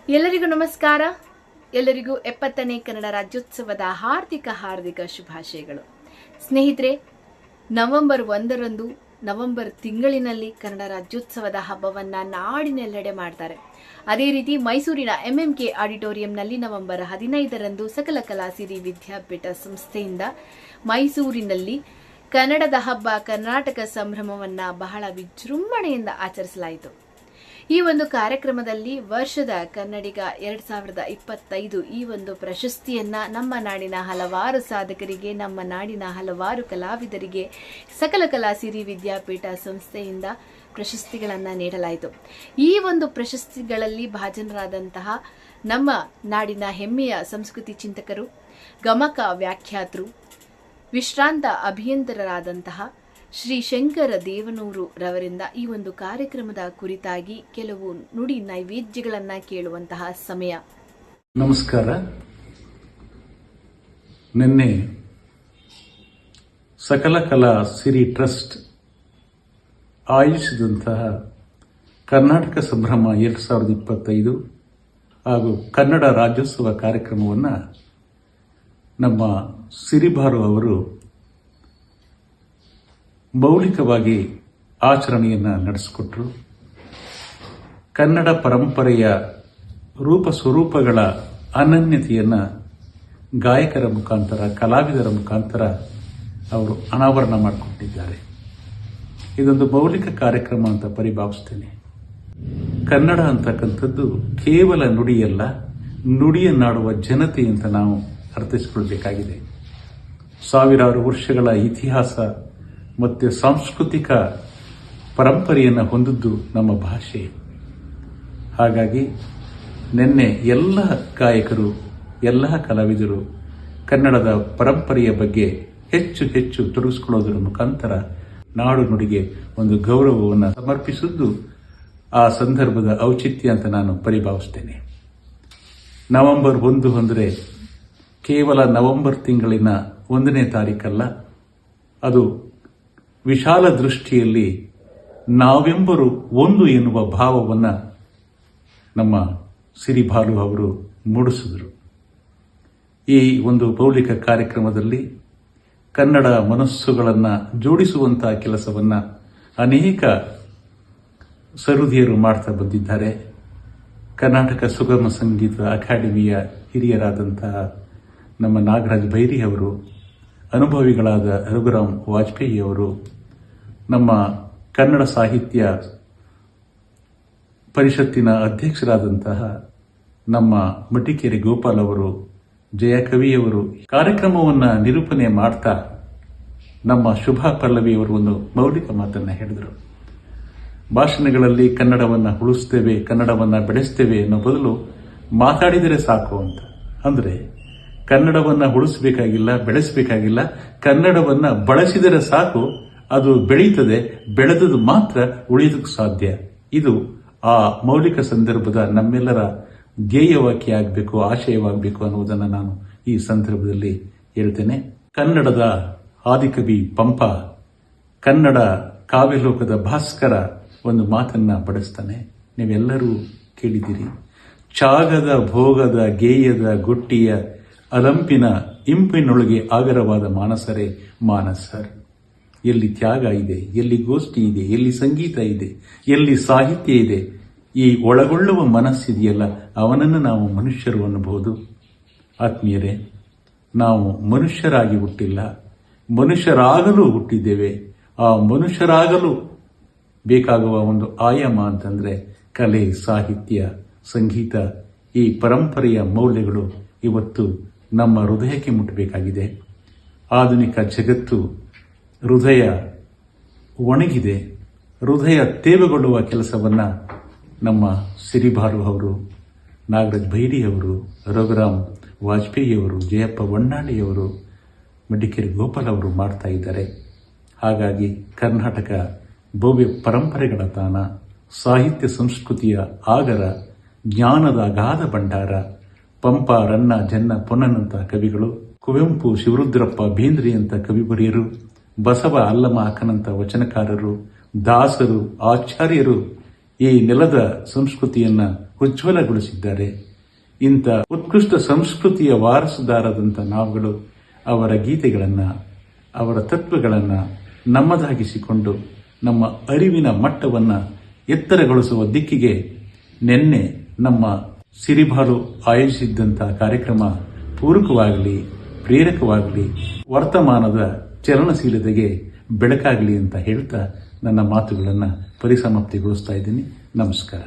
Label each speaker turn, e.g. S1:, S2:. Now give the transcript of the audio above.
S1: ಎಲ್ಲರಿಗೂ ನಮಸ್ಕಾರ. ಎಲ್ಲರಿಗೂ 70ನೇ ಕನ್ನಡ ರಾಜ್ಯೋತ್ಸವದ ಹಾರ್ದಿಕ ಶುಭಾಶಯಗಳು. ಸ್ನೇಹಿತರೆ, ನವೆಂಬರ್ 1ರಂದು ನವೆಂಬರ್ ತಿಂಗಳಿನಲ್ಲಿ ಕನ್ನಡ ರಾಜ್ಯೋತ್ಸವದ ಹಬ್ಬವನ್ನು ನಾಡಿನೆಲ್ಲೆಡೆ ಮಾಡ್ತಾರೆ. ಅದೇ ರೀತಿ ಮೈಸೂರಿನ MMK ಆಡಿಟೋರಿಯಂನಲ್ಲಿ ನವೆಂಬರ್ 15ರಂದು ಸಕಲ ಕಲಾ ಸಿರಿ ವಿದ್ಯಾಪೀಠ ಸಂಸ್ಥೆಯಿಂದ ಮೈಸೂರಿನಲ್ಲಿ ಕನ್ನಡದ ಹಬ್ಬ ಕರ್ನಾಟಕ ಸಂಭ್ರಮವನ್ನು ಬಹಳ ವಿಜೃಂಭಣೆಯಿಂದ ಆಚರಿಸಲಾಯಿತು. ಈ ಒಂದು ಕಾರ್ಯಕ್ರಮದಲ್ಲಿ ವರ್ಷದ ಕನ್ನಡಿಗ 2025 ಈ ಒಂದು ಪ್ರಶಸ್ತಿಯನ್ನ ನಮ್ಮ ನಾಡಿನ ಹಲವಾರು ಸಾಧಕರಿಗೆ, ನಮ್ಮ ನಾಡಿನ ಹಲವಾರು ಕಲಾವಿದರಿಗೆ ಸಕಲ ಕಲಾ ಸಿರಿ ವಿದ್ಯಾಪೀಠ ಸಂಸ್ಥೆಯಿಂದ ಪ್ರಶಸ್ತಿಗಳನ್ನು ನೀಡಲಾಯಿತು. ಈ ಒಂದು ಪ್ರಶಸ್ತಿಗಳಲ್ಲಿ ಭಾಜನರಾದಂತಹ ನಮ್ಮ ನಾಡಿನ ಹೆಮ್ಮೆಯ ಸಂಸ್ಕೃತಿ ಚಿಂತಕರು, ಗಮಕ ವ್ಯಾಖ್ಯಾತರು, ವಿಶ್ರಾಂತ ಅಭಿಯಂತರರಾದಂತಹ ಶ್ರೀ ಶಂಕರ ದೇವನೂರು ರವರಿಂದ ಈ ಒಂದು ಕಾರ್ಯಕ್ರಮದ ಕುರಿತಾಗಿ ಕೆಲವು ನುಡಿ ನೈವೇದ್ಯಗಳನ್ನು ಕೇಳುವಂತಹ ಸಮಯ.
S2: ನಮಸ್ಕಾರ. ನಿನ್ನೆ ಸಕಲ ಕಲಾ ಸಿರಿ ಟ್ರಸ್ಟ್ ಆಯೋಜಿಸಿದಂತಹ ಕರ್ನಾಟಕ ಸಂಭ್ರಮ 2025 ಹಾಗೂ ಕನ್ನಡ ರಾಜ್ಯೋತ್ಸವ ಕಾರ್ಯಕ್ರಮವನ್ನು ನಮ್ಮ ಸಿರಿಬಾರು ಅವರು ಮೌಲಿಕವಾಗಿ ಆಚರಣೆಯನ್ನು ನಡೆಸಿಕೊಟ್ರು. ಕನ್ನಡ ಪರಂಪರೆಯ ರೂಪ ಸ್ವರೂಪಗಳ ಅನನ್ಯತೆಯನ್ನು ಗಾಯಕರ ಮುಖಾಂತರ, ಕಲಾವಿದರ ಮುಖಾಂತರ ಅವರು ಅನಾವರಣ ಮಾಡಿಕೊಟ್ಟಿದ್ದಾರೆ. ಇದೊಂದು ಮೌಲಿಕ ಕಾರ್ಯಕ್ರಮ ಅಂತ ಪರಿಭಾವಿಸ್ತೇನೆ. ಕನ್ನಡ ಅಂತಕ್ಕಂಥದ್ದು ಕೇವಲ ನುಡಿಯಲ್ಲ, ನುಡಿಯನ್ನಾಡುವ ಜನತೆ ಅಂತ ನಾವು ಅರ್ಥೈಸಿಕೊಳ್ಬೇಕಾಗಿದೆ. ಸಾವಿರಾರು ವರ್ಷಗಳ ಇತಿಹಾಸ ಮತ್ತು ಸಾಂಸ್ಕೃತಿಕ ಪರಂಪರೆಯನ್ನು ಹೊಂದಿದ್ದು ನಮ್ಮ ಭಾಷೆ. ಹಾಗಾಗಿ ನಿನ್ನೆ ಎಲ್ಲ ಗಾಯಕರು, ಎಲ್ಲ ಕಲಾವಿದರು ಕನ್ನಡದ ಪರಂಪರೆಯ ಬಗ್ಗೆ ಹೆಚ್ಚು ಹೆಚ್ಚು ತೊಡಗಿಸಿಕೊಳ್ಳೋದರ ಮುಖಾಂತರ ನಾಡು ನುಡಿಗೆ ಒಂದು ಗೌರವವನ್ನು ಸಮರ್ಪಿಸಿದ್ದು ಆ ಸಂದರ್ಭದ ಔಚಿತ್ಯ ಅಂತ ನಾನು ಪರಿಭಾವಿಸ್ತೇನೆ. ನವೆಂಬರ್ 1 ಅಂದರೆ ಕೇವಲ ನವೆಂಬರ್ ತಿಂಗಳಿನ 1ನೇ ತಾರೀಕಲ್ಲ, ಅದು ವಿಶಾಲ ದೃಷ್ಟಿಯಲ್ಲಿ ನಾವೆಂಬರು ಒಂದು ಎನ್ನುವ ಭಾವವನ್ನು ನಮ್ಮ ಸಿರಿಬಾಲು ಅವರು ಮೂಡಿಸಿದರು. ಈ ಒಂದು ಮೌಲಿಕ ಕಾರ್ಯಕ್ರಮದಲ್ಲಿ ಕನ್ನಡ ಮನಸ್ಸುಗಳನ್ನು ಜೋಡಿಸುವಂತಹ ಕೆಲಸವನ್ನು ಅನೇಕ ಸಹೃದಯರು ಮಾಡ್ತಾ ಬಂದಿದ್ದಾರೆ. ಕರ್ನಾಟಕ ಸುಗಮ ಸಂಗೀತ ಅಕಾಡೆಮಿಯ ಹಿರಿಯರಾದಂತಹ ನಮ್ಮ ನಾಗರಾಜ್ ಬೈರಿ ಅವರು, ಅನುಭವಿಗಳಾದ ರಘುರಾಮ್ ವಾಜಪೇಯಿ ಅವರು, ನಮ್ಮ ಕನ್ನಡ ಸಾಹಿತ್ಯ ಪರಿಷತ್ತಿನ ಅಧ್ಯಕ್ಷರಾದಂತಹ ನಮ್ಮ ಮಟಿಕೇರಿ ಗೋಪಾಲ್ ಅವರು, ಜಯಕವಿಯವರು ಕಾರ್ಯಕ್ರಮವನ್ನು ನಿರೂಪಣೆ ಮಾಡ್ತಾ ನಮ್ಮ ಶುಭಾ ಪಲ್ಲವಿಯವರು ಒಂದು ಮೌಲಿಕ ಮಾತನ್ನು ಹೇಳಿದರು. ಭಾಷಣಗಳಲ್ಲಿ ಕನ್ನಡವನ್ನು ಉಳಿಸ್ತೇವೆ, ಕನ್ನಡವನ್ನು ಬೆಳೆಸ್ತೇವೆ ಅನ್ನೋ ಬದಲು ಮಾತಾಡಿದರೆ ಸಾಕು ಅಂತ. ಅಂದರೆ ಕನ್ನಡವನ್ನು ಉಳಿಸಬೇಕಾಗಿಲ್ಲ, ಬೆಳೆಸಬೇಕಾಗಿಲ್ಲ, ಕನ್ನಡವನ್ನು ಬಳಸಿದರೆ ಸಾಕು, ಅದು ಬೆಳೀತದೆ, ಬೆಳೆದದು ಮಾತ್ರ ಉಳಿಯೋದಕ್ಕೆ ಸಾಧ್ಯ. ಇದು ಆ ಮೌಲಿಕ ಸಂದರ್ಭದ ನಮ್ಮೆಲ್ಲರ ಧ್ಯೇಯವಾಕ್ಯ ಆಗಬೇಕು, ಆಶಯವಾಗಬೇಕು ಅನ್ನುವುದನ್ನು ನಾನು ಈ ಸಂದರ್ಭದಲ್ಲಿ ಹೇಳ್ತೇನೆ. ಕನ್ನಡದ ಆದಿಕವಿ ಪಂಪ, ಕನ್ನಡ ಕಾವ್ಯಲೋಕದ ಭಾಸ್ಕರ ಒಂದು ಮಾತನ್ನ ಬಳಸ್ತಾನೆ, ನೀವೆಲ್ಲರೂ ಕೇಳಿದ್ದೀರಿ. ಚಾಗದ ಭೋಗದ ಗೇಯದ ಗುಟ್ಟಿಯ ಅಲಂಪಿನ ಇಂಪಿನೊಳಗೆ ಆಗರವಾದ ಮಾನಸರೇ ಮಾನಸರ್. ಎಲ್ಲಿ ತ್ಯಾಗ ಇದೆ, ಎಲ್ಲಿ ಗೋಷ್ಠಿ ಇದೆ, ಎಲ್ಲಿ ಸಂಗೀತ ಇದೆ, ಎಲ್ಲಿ ಸಾಹಿತ್ಯ ಇದೆ, ಈ ಒಳಗೊಳ್ಳುವ ಮನಸ್ಸಿದೆಯಲ್ಲ, ಅವನನ್ನು ನಾವು ಮನುಷ್ಯರು ಅನ್ನಬಹುದು. ಆತ್ಮೀಯರೇ, ನಾವು ಮನುಷ್ಯರಾಗಿ ಹುಟ್ಟಿಲ್ಲ, ಮನುಷ್ಯರಾಗಲು ಹುಟ್ಟಿದ್ದೇವೆ. ಆ ಮನುಷ್ಯರಾಗಲು ಬೇಕಾಗುವ ಒಂದು ಆಯಾಮ ಅಂತಂದ್ರೆ ಕಲೆ, ಸಾಹಿತ್ಯ, ಸಂಗೀತ, ಈ ಪರಂಪರೆಯ ಮೌಲ್ಯಗಳು ಇವತ್ತು ನಮ್ಮ ಹೃದಯಕ್ಕೆ ಮುಟ್ಟಬೇಕಾಗಿದೆ. ಆಧುನಿಕ ಜಗತ್ತು ಹೃದಯ ಒಣಗಿದೆ, ಹೃದಯ ತೇವಗೊಳ್ಳುವ ಕೆಲಸವನ್ನು ನಮ್ಮ ಸಿರಿಬಾಲು ಅವರು, ನಾಗರಾಜ್ ಬೈರಿ ಅವರು, ರಘುರಾಮ್ ವಾಜಪೇಯಿ ಅವರು, ಜಯಪ್ಪ ವಣ್ಣಾಳಿಯವರು, ಮಡಿಕೇರಿ ಗೋಪಾಲ್ ಅವರು ಮಾಡ್ತಾ ಇದ್ದಾರೆ. ಹಾಗಾಗಿ ಕರ್ನಾಟಕ ಭವ್ಯ ಪರಂಪರೆಗಳ ತಾಣ, ಸಾಹಿತ್ಯ ಸಂಸ್ಕೃತಿಯ ಆಗರ, ಜ್ಞಾನದ ಅಗಾಧ ಭಂಡಾರ. ಪಂಪ, ರನ್ನ, ಜನ್ನ, ಪೊನ್ನನಂತ ಕವಿಗಳು, ಕುವೆಂಪು, ಶಿವರುದ್ರಪ್ಪ, ಬೇಂದ್ರೆಯಂತ ಕವಿವರಿಯರು, ಬಸವ ಅಲ್ಲಮ ಅಕ್ಕನಂತ ವಚನಕಾರರು, ದಾಸರು, ಆಚಾರ್ಯರು ಈ ನೆಲದ ಸಂಸ್ಕೃತಿಯನ್ನ ಉಜ್ವಲಗೊಳಿಸಿದ್ದಾರೆ. ಇಂಥ ಉತ್ಕೃಷ್ಟ ಸಂಸ್ಕೃತಿಯ ವಾರಸುದಾರದಂಥ ನಾವುಗಳು ಅವರ ಗೀತೆಗಳನ್ನು, ಅವರ ತತ್ವಗಳನ್ನು ನಮ್ಮದಾಗಿಸಿಕೊಂಡು ನಮ್ಮ ಅರಿವಿನ ಮಟ್ಟವನ್ನು ಎತ್ತರಗೊಳಿಸುವ ದಿಕ್ಕಿಗೆ ನಿನ್ನೆ ನಮ್ಮ ಸಿರಿಬಾಲು ಆಯೋಜಿಸಿದ್ದಂಥ ಕಾರ್ಯಕ್ರಮ ಪೂರಕವಾಗಲಿ, ಪ್ರೇರಕವಾಗಲಿ, ವರ್ತಮಾನದ ಚಲನಶೀಲತೆಗೆ ಬೆಳಕಾಗಲಿ ಅಂತ ಹೇಳ್ತಾ ನನ್ನ ಮಾತುಗಳನ್ನು ಪರಿಸಮಾಪ್ತಿಗೊಳಿಸ್ತಾ ಇದ್ದೀನಿ. ನಮಸ್ಕಾರ.